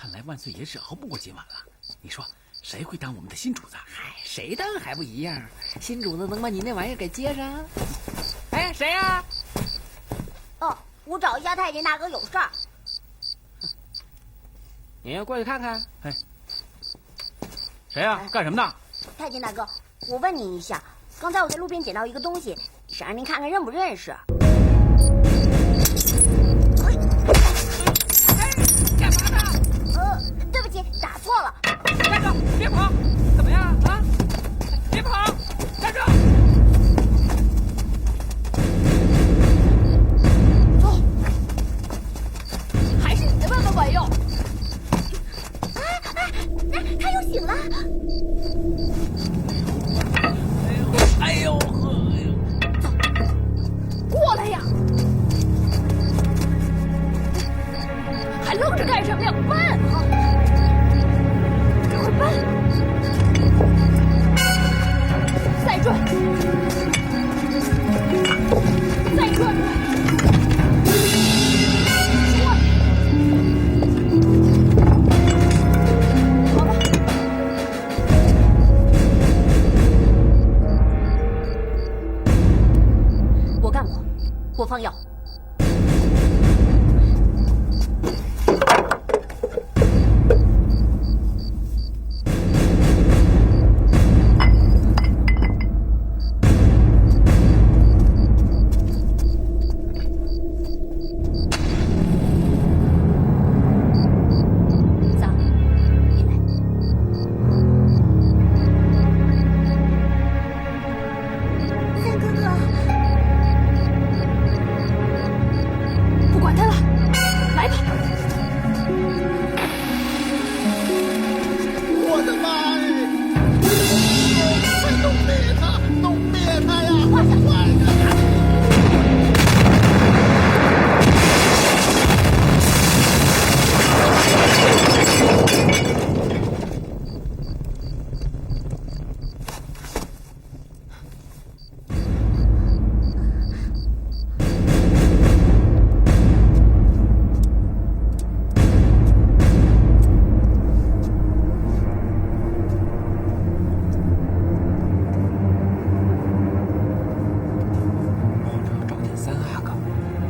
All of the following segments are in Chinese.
看来万岁爷是熬不过今晚了。你说谁会当我们的新主子？嗨，谁当还不一样？新主子能把你那玩意儿给接上？哎，谁呀？哦，我找一下太监大哥有事儿。你过去看看。哎，谁呀？干什么呢？太监大哥，我问您一下，刚才我在路边捡到一个东西，想让您看看认不认识。干嘛呢？对不起，打错了。站住！别跑！怎么样啊？别跑！站住！走。还是你的办法管用。他又醒了。哎呦呵！走，过来呀！还愣着干什么呀？奔！快奔！再转，再转转。好了。我干过，我放药。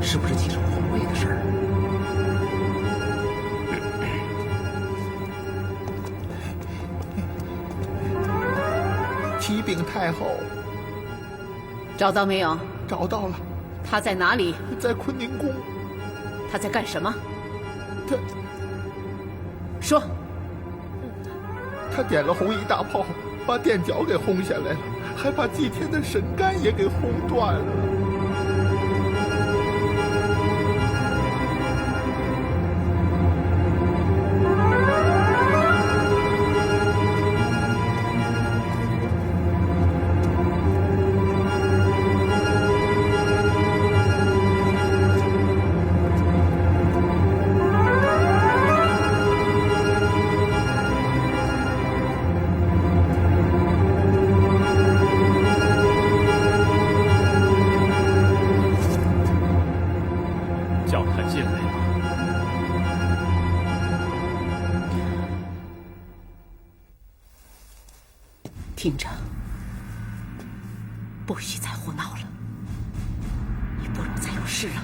是不是继承皇位的事儿？启禀太后，找到没有？找到了。他在哪里？在坤宁宫。他在干什么？他说。他点了红衣大炮，把垫脚给轰下来了，还把祭天的神杆也给轰断了。叫他进来吧。听着，不许再胡闹了，你不容再有事啊！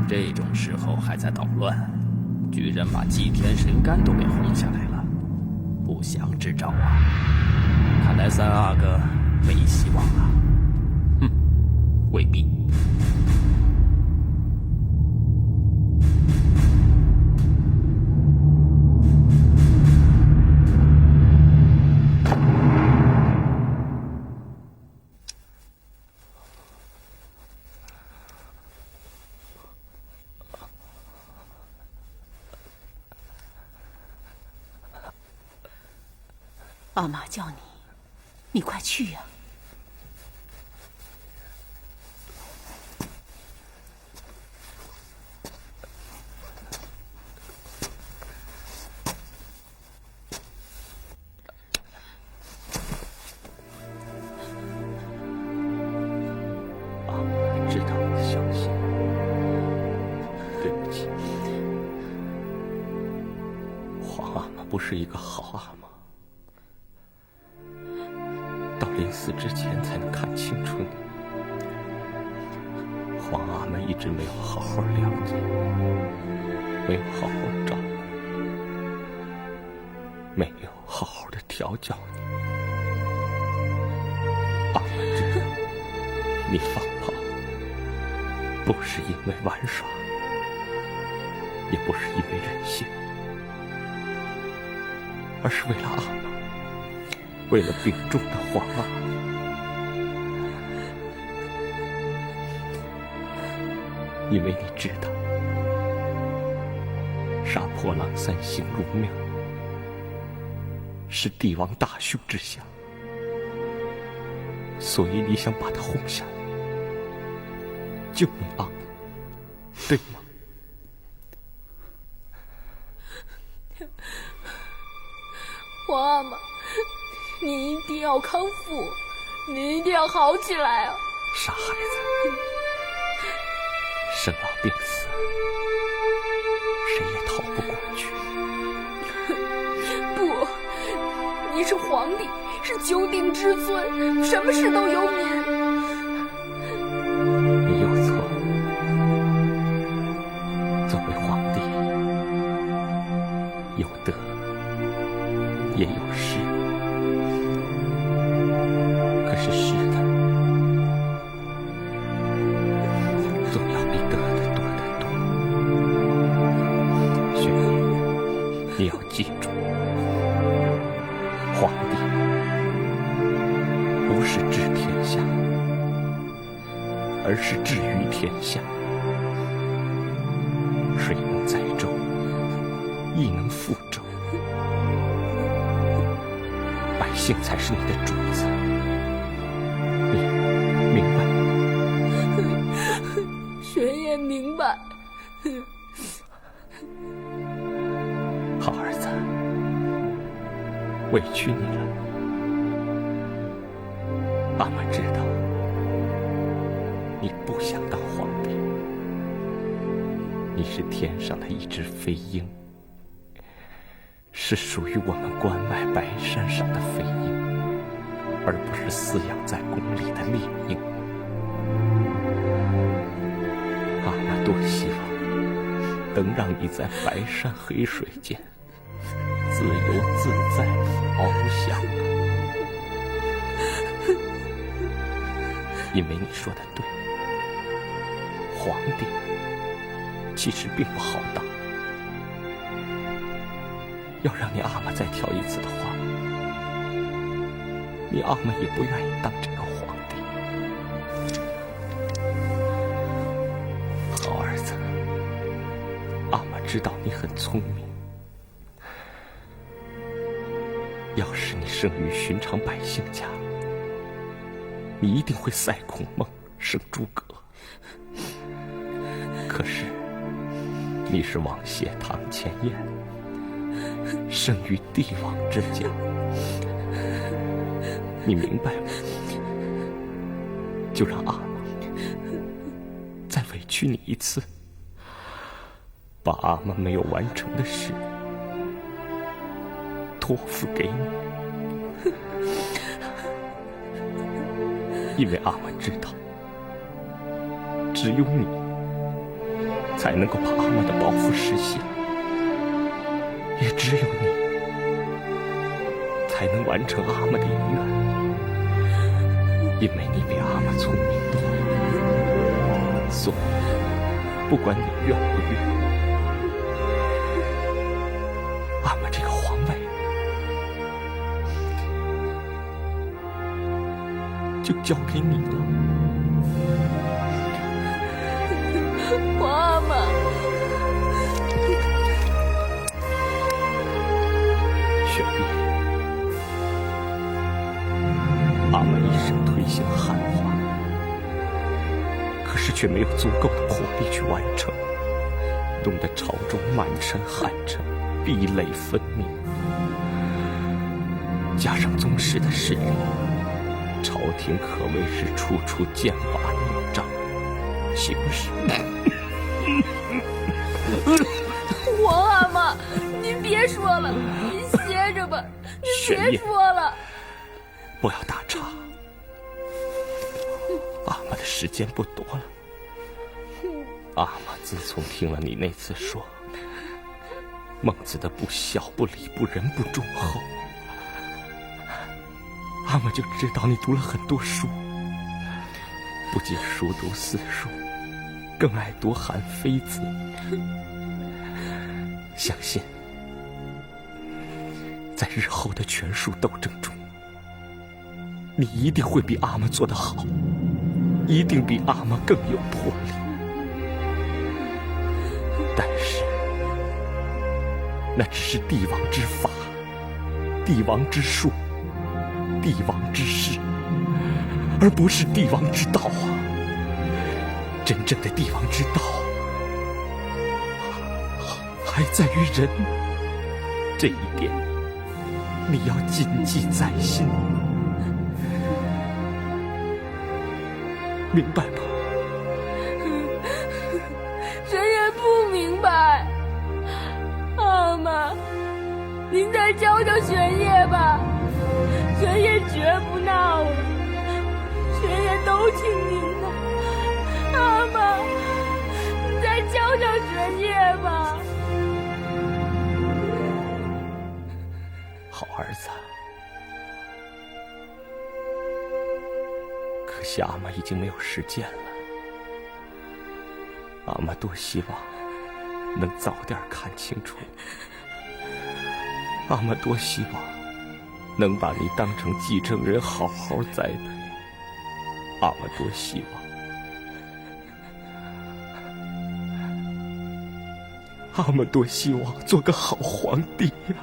这种时候还在捣乱，居然把祭天神杆都给轰下来了，不祥之兆啊！看来三阿哥没希望了。哼，未必。阿玛叫你，你快去呀！阿玛知道你的小心，对不起。皇阿玛不是一个好阿玛。临死之前才能看清楚你。皇阿玛一直没有好好了解，没有好好照顾，没有好好的调教你。阿玛知道你放炮不是因为玩耍，也不是因为任性，而是为了阿玛，为了病重的皇阿玛。因为你知道，杀破狼3行入庙是帝王大凶之相，所以你想把他轰下来，救你阿玛，对吗？皇阿玛，你一定要康复，你一定要好起来啊！傻孩子，生老病死，谁也逃不过去。不，你是皇帝，是九鼎之尊，什么事都由您。你有错，作为皇帝，有得也有失，可是失的总要比得的多得多。雪儿，你要记住，皇帝不是治天下，而是治于天下。水能载舟，亦能覆舟，百姓才是你的主子，你明白吗？玄也明白。好儿子，委屈你了。阿玛知道你不想当皇帝，你是天上的一只飞鹰，是属于我们关外白山上的飞鹰，而不是饲养在宫里的猎鹰。阿玛多希望能让你在白山黑水间自由自在翱翔啊！因为你说的对，皇帝其实并不好当。要让你阿玛再挑一次的话，你阿玛也不愿意当这个皇帝。好儿子，阿玛知道你很聪明。要是你生于寻常百姓家，你一定会赛孔孟，胜诸葛。可是你是王谢堂前燕，生于帝王之家，你明白吗？就让阿玛再委屈你一次，把阿玛没有完成的事托付给你，因为阿玛知道，只有你才能够把阿玛的抱负实现，也只有你才能完成阿玛的遗愿，因为你比阿玛聪明多了，所以不管你愿不愿，阿玛这个皇位就交给你了。皇阿玛，雪碧，是却没有足够的魄力去完成，弄得朝中满臣汉臣壁垒分明。加上宗室的势力，朝廷可谓是处处剑拔弩张，形势……皇阿玛，您别说了，您歇着吧，您别说了。不要打岔，阿玛的时间不多了。阿玛自从听了你那次说孟子的不孝、不礼、不仁、不忠后，阿玛就知道你读了很多书，不仅熟读四书，更爱读韩非子。相信在日后的权术斗争中，你一定会比阿玛做得好，一定比阿玛更有魄力。但是那只是帝王之法，帝王之术，帝王之事，而不是帝王之道啊！真正的帝王之道还在于人，这一点你要谨记在心，明白吗？臣也不明白。阿玛，您再教教玄烨吧，玄烨绝不闹了，玄烨都听您的。阿玛，你再教教玄烨吧。好儿子，可惜阿玛已经没有时间了。阿玛多希望能早点看清楚你，阿玛多希望能把你当成继承人好好栽培，阿玛多希望，阿玛多希望做个好皇帝呀！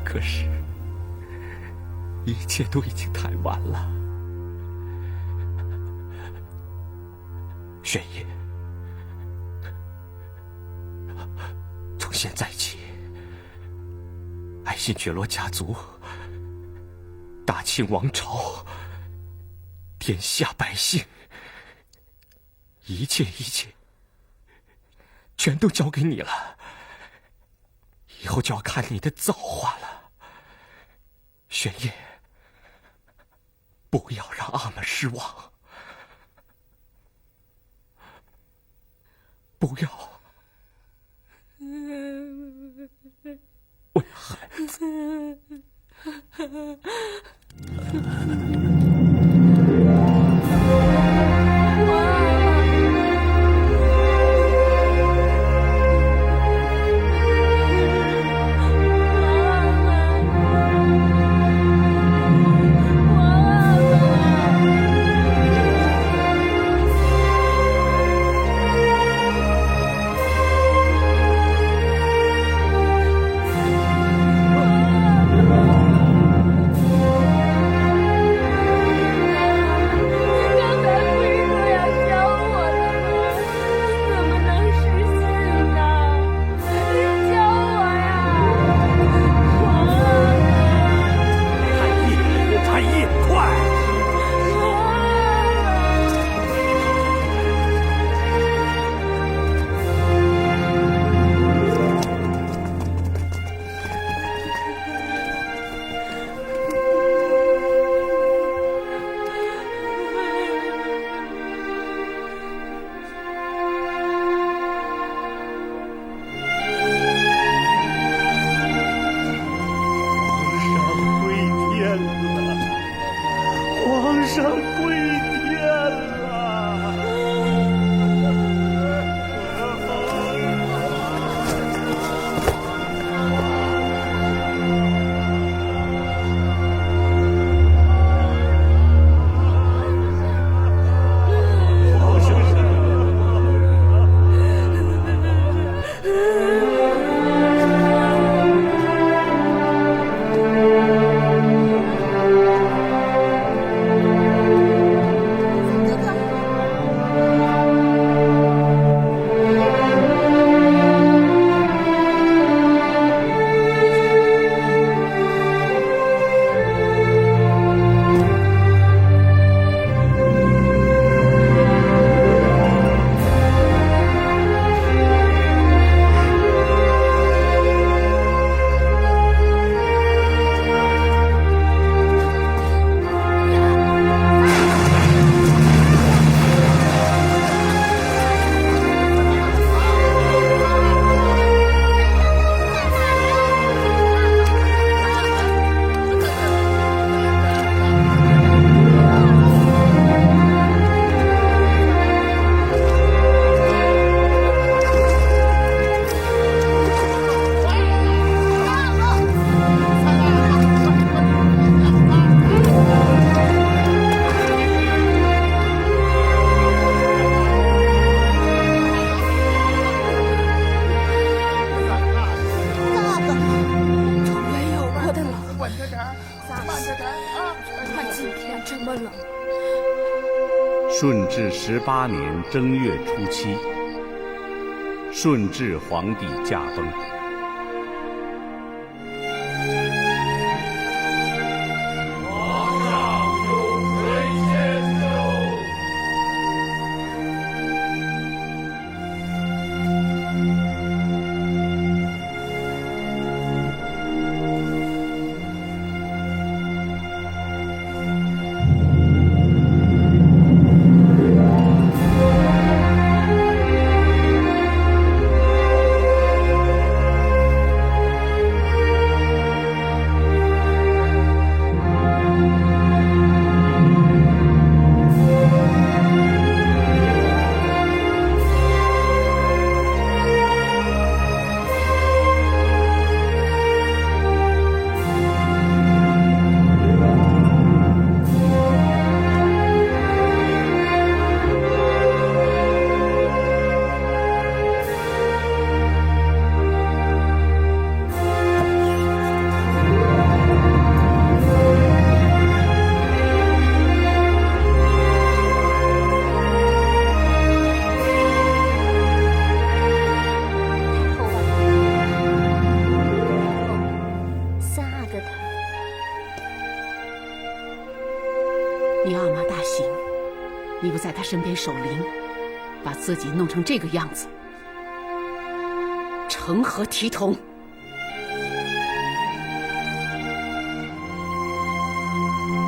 可是，一切都已经太晚了。玄烨，从现在起，爱新觉罗家族、大清王朝、天下百姓，一切，全都交给你了。以后就要看你的造化了。玄烨，不要让阿玛失望，不要为孩子。治18年正月初7，顺治皇帝驾崩。你阿玛大行，你不在他身边守灵，把自己弄成这个样子，成何体统？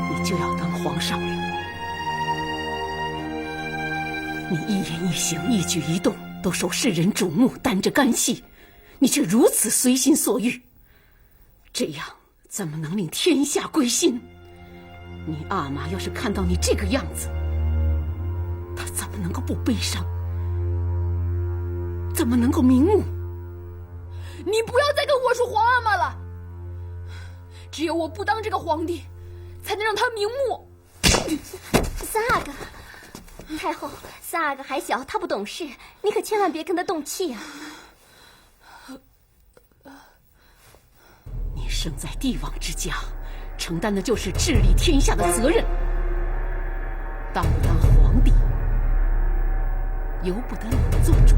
你就要当皇上了，你一言一行、一举一动都受世人瞩目，担着干系，你却如此随心所欲，这样怎么能令天下归心？你阿玛要是看到你这个样子，他怎么能够不悲伤？怎么能够瞑目？你不要再跟我说皇阿玛了，只有我不当这个皇帝，才能让他瞑目。三阿哥，太后，三阿哥还小，他不懂事，你可千万别跟他动气啊！你生在帝王之家，承担的就是治理天下的责任。当不当皇帝，由不得你做主。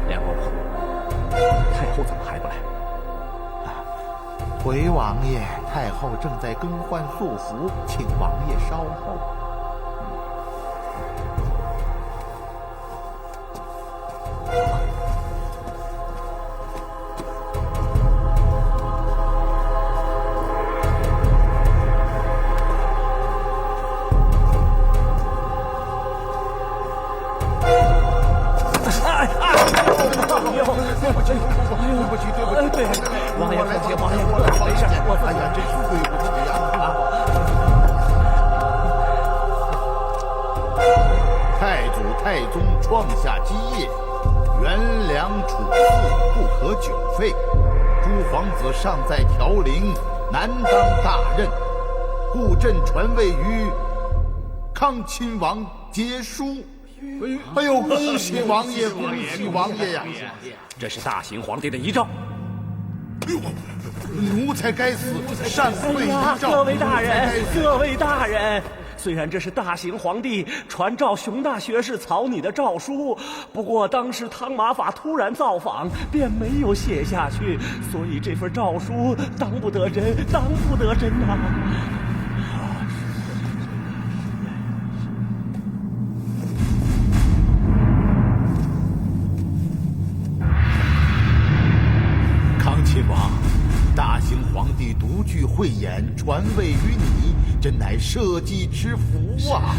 梁公，太后怎么还不来？回王爷，太后正在更换素服，请王爷稍后。王爷，放心，王爷，没事，哎呀，真是对不起呀！太祖、太宗创下基业，元良处嗣不可久废。诸皇子尚在调陵，难当大任，故朕传位于康亲王节书。哎呦，恭喜王爷，恭喜王爷呀！这是大行皇帝的遗诏。奴才该死，擅废遗诏。各位大人，各位大人，虽然这是大行皇帝传召熊大学士草拟的诏书，不过当时汤马法突然造访，便没有写下去，所以这份诏书当不得真，当不得真呐。亲王，大行皇帝独具慧眼，传位于你，真乃社稷之福啊！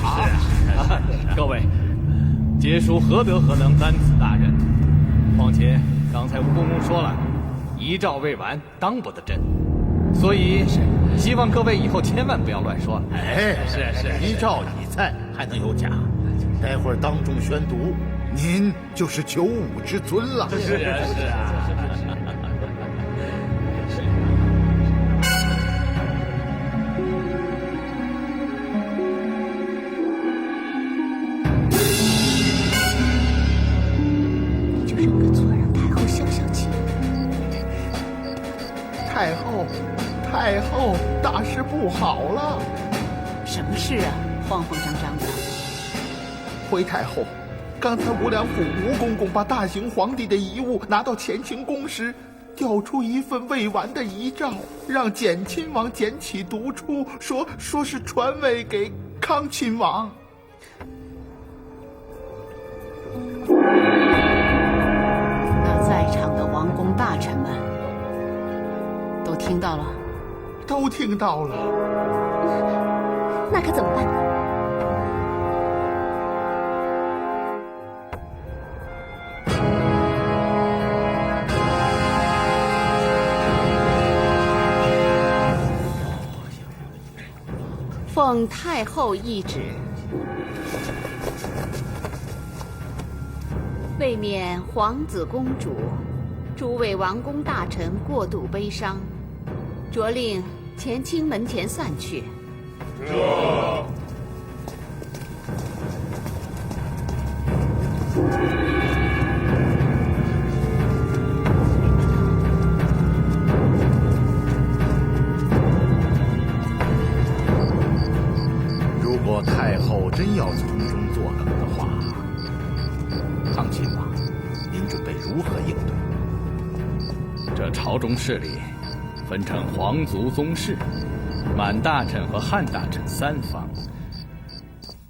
各位，节书何德何能担此大任？况且刚才吴公公说了，遗诏未完，当不得真，所以希望各位以后千万不要乱说。哎，是，遗诏已在，还能有假？待会儿当众宣读，您就是95之尊了。是啊。太后，大事不好了！什么事啊？慌慌张张的。回太后，刚才吴良府吴公公把大行皇帝的遗物拿到乾清宫时，调出一份未完的遗诏，让简亲王简起读出，说是传位给康亲王。那在场的王公大臣们都听到了？都听到了。那可怎么办？奉太后懿旨，为免皇子公主、诸位王公大臣过度悲伤，着令乾清门前散去。如果太后真要从中作梗的话，康亲王，您准备如何应对？这朝中势力分成皇族宗室、满大臣和汉大臣三方。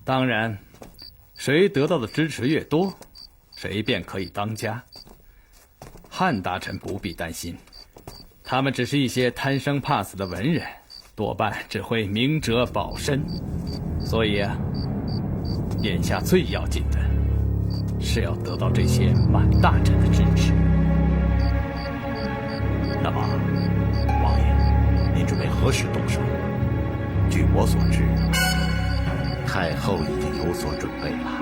当然，谁得到的支持越多，谁便可以当家。汉大臣不必担心，他们只是一些贪生怕死的文人，多半只会明哲保身。所以啊，眼下最要紧的是要得到这些满大臣的支持。那么，王爷，您准备何时动手？据我所知，太后已经有所准备了。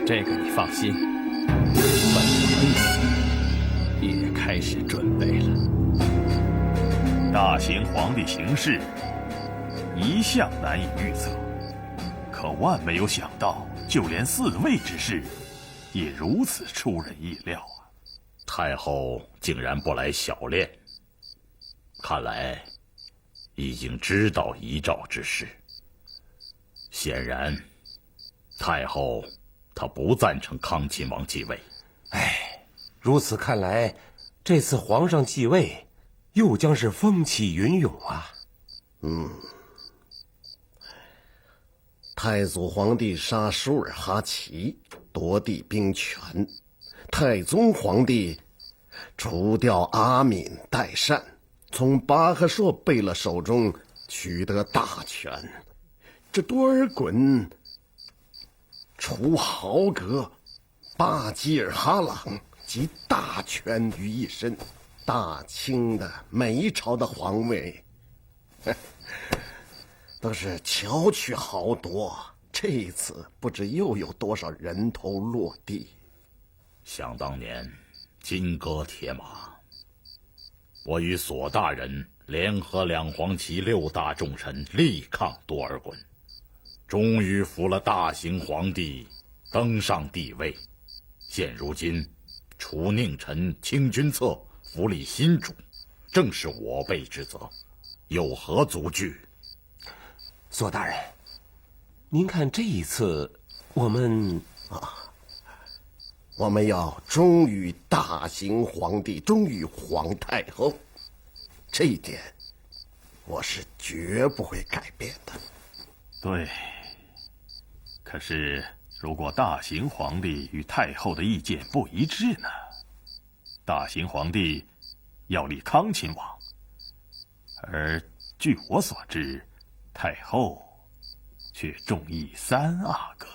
这个你放心，本王也开始准备了。大行皇帝行事一向难以预测，可万没有想到，就连嗣位之事也如此出人意料啊！太后竟然不来小练，看来已经知道遗诏之事。显然，太后她不赞成康亲王继位。如此看来，这次皇上继位又将是风起云涌啊！太祖皇帝杀舒尔哈齐，夺地兵权；太宗皇帝除掉阿敏、代善，从巴赫硕贝勒手中取得大权。这多尔衮除豪格、巴基尔哈朗集大权于一身，大清的每一朝的皇位都是巧取豪夺，这一次不知又有多少人头落地。想当年，金戈铁马，我与索大人联合两黄旗6大重臣力抗多尔衮，终于扶了大行皇帝登上帝位。现如今，除佞臣清君侧，扶立新主，正是我辈之责，有何足惧？索大人，您看这一次我们要忠于大行皇帝，忠于皇太后，这一点我是绝不会改变的。对，可是如果大行皇帝与太后的意见不一致呢？大行皇帝要立康亲王，而据我所知，太后却重意3阿哥。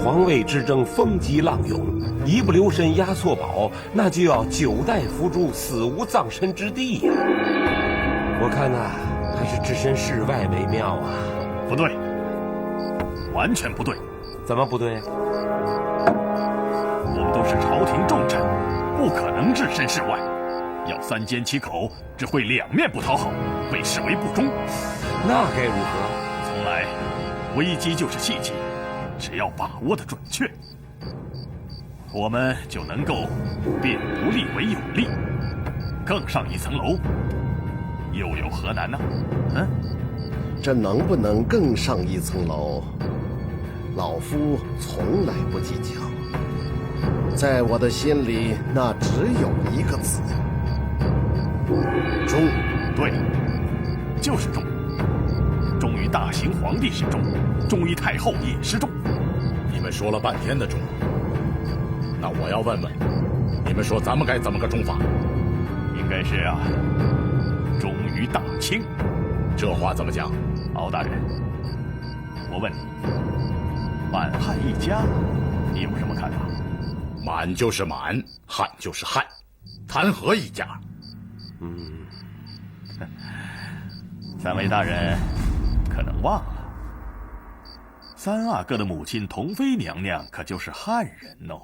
皇位之争风急浪涌，一不留神押错宝，那就要9代伏诛，死无葬身之地呀！我看呐，还是置身事外为妙啊！不对，完全不对。怎么不对？我们都是朝廷重臣，不可能置身事外。要三缄其口，只会两面不讨好，被视为不忠。那该如何？从来，危机就是契机，只要把握得准确，我们就能够变不利为有利，更上一层楼。又有何难呢？这能不能更上一层楼，老夫从来不计较。在我的心里，那只有一个字：忠。对，就是忠。忠于大行皇帝是忠，忠于太后也是忠。你们说了半天的忠，那我要问问，你们说咱们该怎么个忠法？应该是忠于大清。这话怎么讲？敖大人，我问你，满汉一家，你有什么看法？满就是满，汉就是汉，谈何一家？三位大人可能忘了，三阿哥的母亲同妃娘娘可就是汉人哦。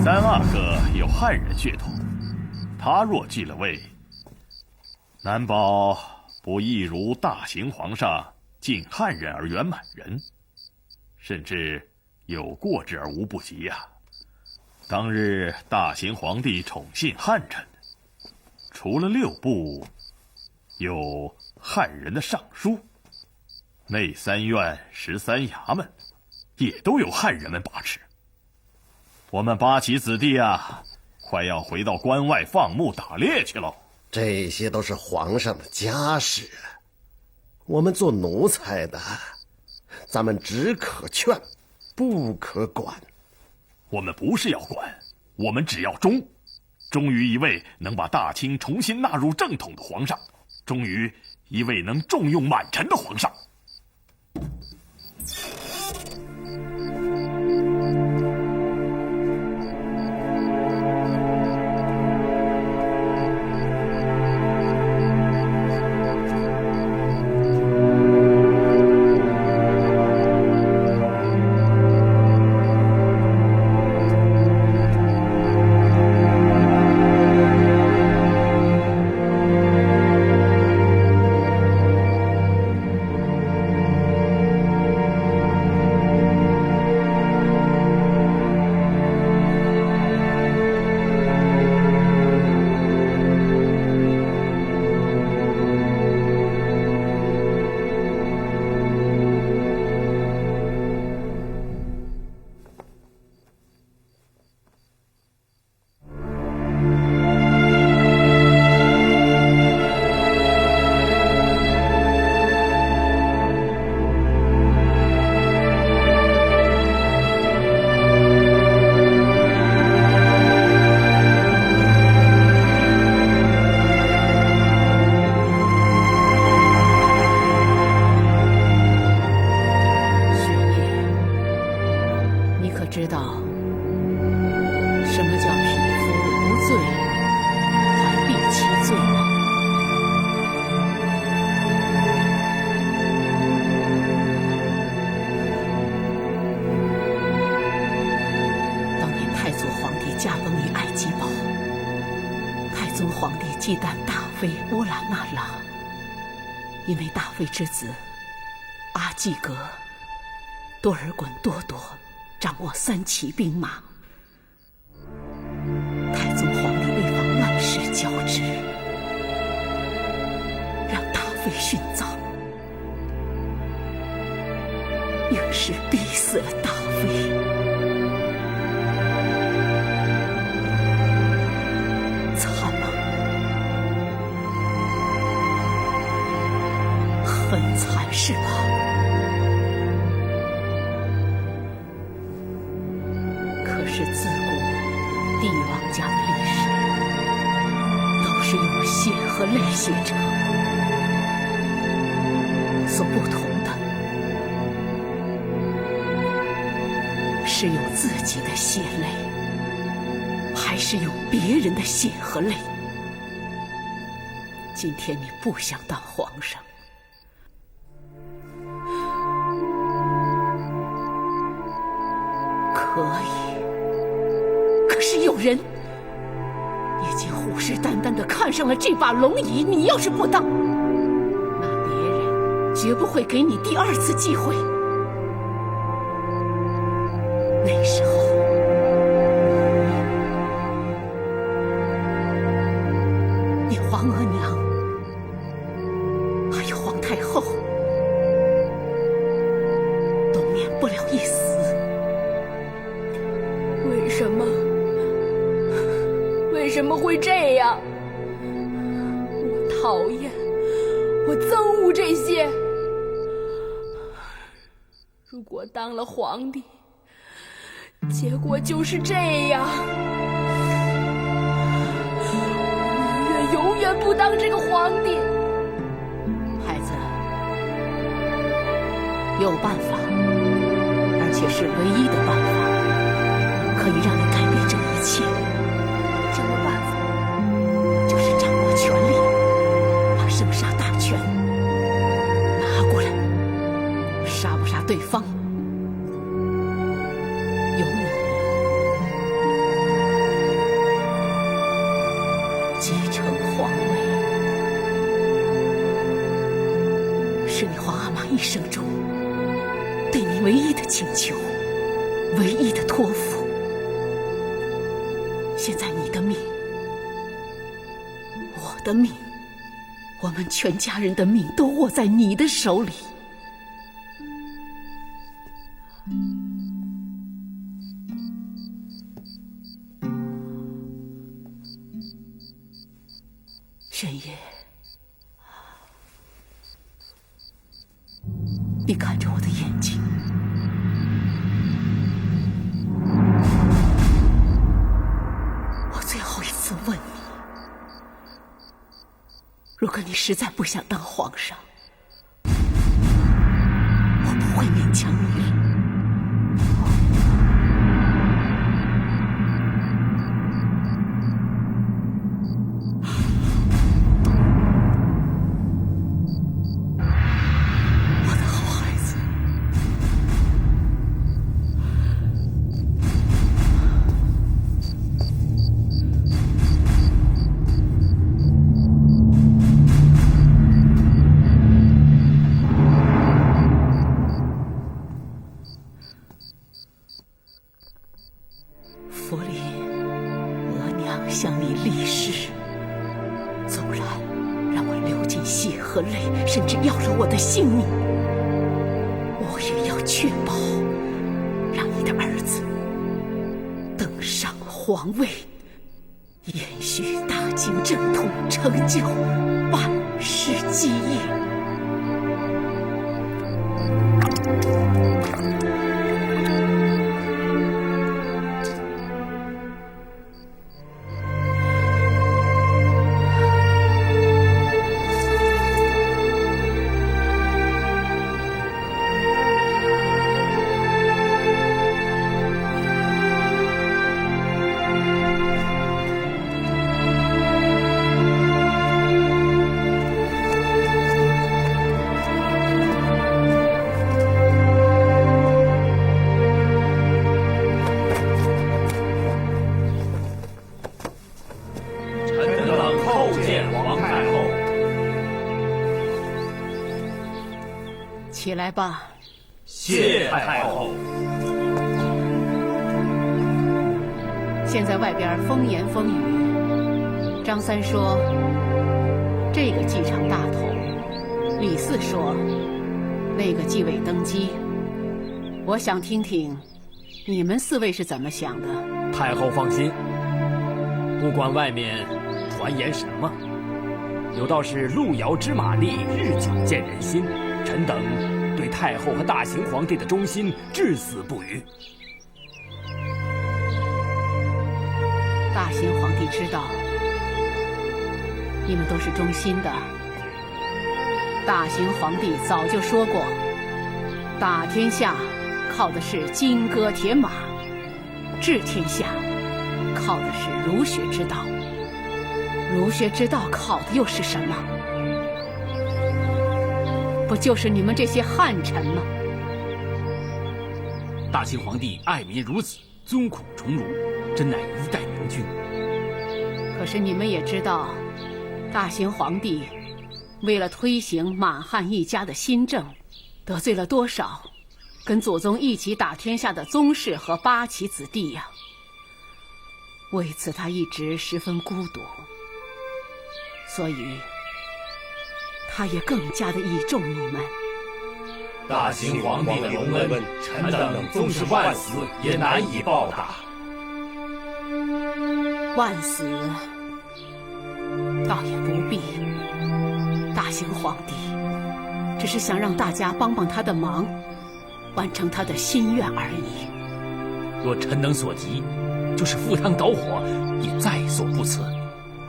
三阿哥有汉人血统，他若继了位，难保不亦如大行皇上敬汉人而远满人，甚至有过之而无不及呀。当日大行皇帝宠信汉臣，除了6部，有汉人的尚书，内3院、13衙门，也都有汉人们把持。我们八旗子弟啊，快要回到关外放牧打猎去喽。这些都是皇上的家事，我们做奴才的，咱们只可劝，不可管。我们不是要管，我们只要忠，忠于一位能把大清重新纳入正统的皇上，忠于一位能重用满臣的皇上。忌惮大妃乌拉那拉，因为大妃之子阿济格多尔衮多铎掌握3旗兵马，太宗皇帝为防乱世交织，让大妃殉葬，硬是逼死了大妃。惨了，很惨是吧？可是自古帝王家的历史都是用血和泪写成，所不同的是用自己的血泪，还是用别人的血和泪。今天你不想当皇上，可以，可是有人已经虎视眈眈地看上了这把龙椅，你要是不当，那别人绝不会给你第二次机会。那时候你皇额娘还有皇太后都免不了一死。为什么？为什么会这样？我讨厌，我憎恶这些。如果当了皇帝，结果就是这样。我永远不当这个皇帝。孩子，有办法，而且是唯一的办法，可以让你改变这一切。什么办法？就是掌握权力，把生杀大权拿过来。杀不杀对方，由你。继承皇位，是你皇阿玛一生中对你唯一的请求，唯一的托付。现在你的命，我的命，我们全家人的命都握在你的手里。玄烨，你看着我的眼睛，我最后一次问你，如果你实在不想当皇上，我不会勉强你了。福临，额娘向你立誓，纵然让我流尽血和泪，甚至要了我的性命，我也要确保让你的儿子登上皇位，延续大清正统，成就万世基业。起来吧，谢太后。现在外边风言风语，张三说这个继承大统，李四说那个继位登基。我想听听你们四位是怎么想的。太后放心，不管外面传言什么，有道是路遥知马力，日久见人心。臣等对太后和大行皇帝的忠心至死不渝。大行皇帝知道你们都是忠心的。大行皇帝早就说过，打天下靠的是金戈铁马，治天下靠的是儒学之道。儒学之道靠的又是什么？不就是你们这些汉臣吗？大行皇帝爱民如子，尊孔崇儒，真乃一代明君。可是你们也知道，大行皇帝为了推行满汉一家的新政，得罪了多少跟祖宗一起打天下的宗室和八旗子弟呀！为此他一直十分孤独，所以他也更加的倚重你们。大行皇帝的隆恩，臣等纵是万死也难以报答。万死倒也不必，大行皇帝只是想让大家帮帮他的忙，完成他的心愿而已。若臣等所急，就是赴汤蹈火，也在所不辞。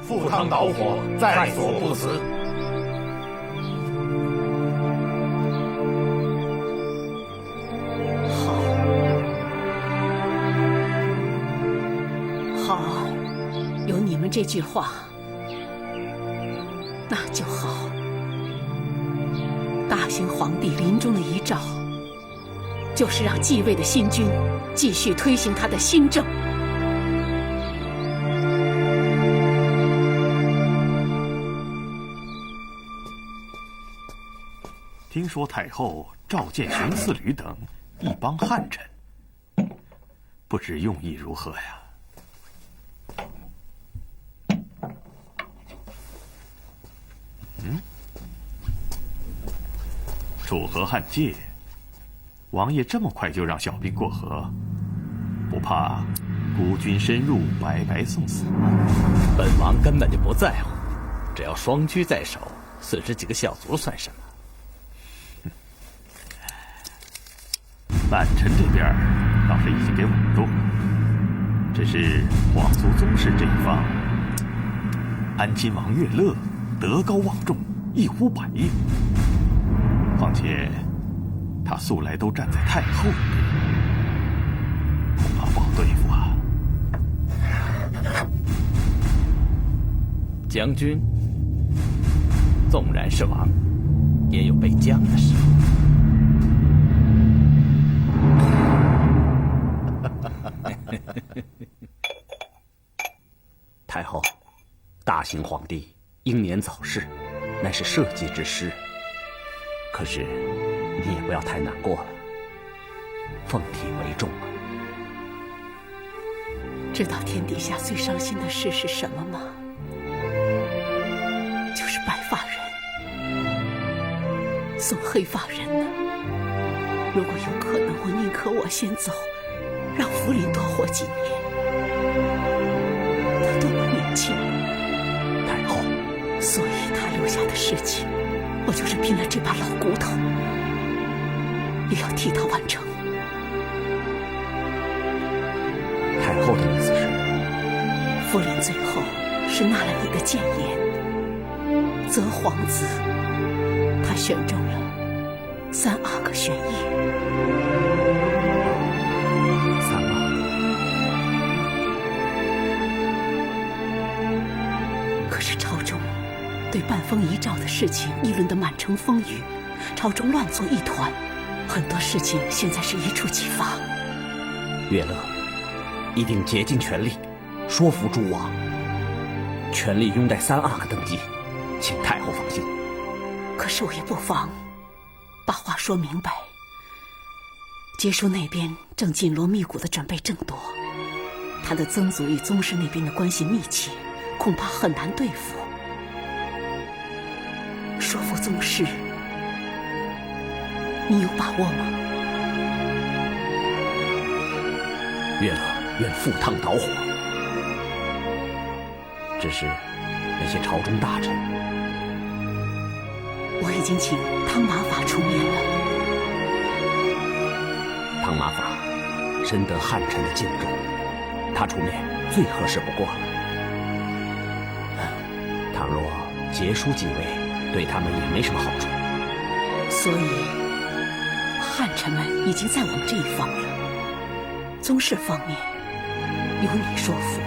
赴汤蹈火，在所不辞。好，有你们这句话，那就好。大行皇帝临终的遗诏，就是让继位的新君继续推行他的新政。听说太后召见熊四旅等一帮汉臣，不知用意如何呀？楚河汉界，王爷这么快就让小兵过河，不怕孤军深入，白白送死吗？本王根本就不在乎，只要双车在手，损失几个小卒算什么？满臣这边倒是已经给稳住，只是皇族宗室这一方，安亲王乐乐德高望重，一呼百应，况且他素来都站在太后这边，恐怕不好对付啊。将军，纵然是王，也有被将的时候。太后，大行皇帝英年早逝，乃是社稷之失。可是你也不要太难过了，凤体为重啊。知道天底下最伤心的事是什么吗？就是白发人送黑发人呢。如果有可能，我宁可我先走，让福临多活几年。他多么年轻，太后，所以他留下的事情，我就是拼了这把老骨头，也要替他完成。太后的意思是，福临最后是纳了你的谏言，择皇子，他选中了三阿哥玄烨。三阿哥。可是朝中对半封遗诏的事情议论得满城风雨，朝中乱作一团，很多事情现在是一触即发。乐乐一定竭尽全力说服诸王，全力拥戴三阿哥登基，请太后放心。可是我也不妨把话说明白。杰叔那边正紧锣密鼓地准备争夺，他的曾祖与宗室那边的关系密切，恐怕很难对付。说服宗室，你有把握吗？乐乐愿赴汤蹈火，只是那些朝中大臣我已经请汤马法出面了。汤马法深得汉臣的敬重，他出面最合适不过了。倘若杰叔继位，对他们也没什么好处。所以汉臣们已经在我们这一方了。宗室方面由你说服，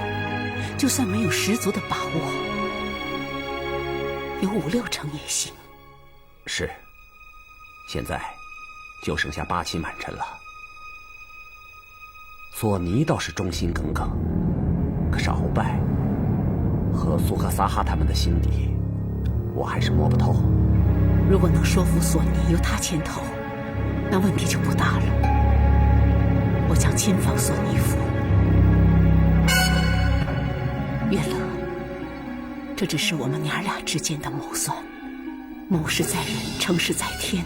就算没有十足的把握，有5、6成也行。是，现在就剩下8旗满臣了。索尼倒是忠心耿耿，可是鳌拜和苏哈萨哈他们的心底，我还是摸不透。如果能说服索尼由他牵头，那问题就不大了。我将亲访索尼府。月乐，这只是我们娘俩之间的谋算，谋事在人，成事在天。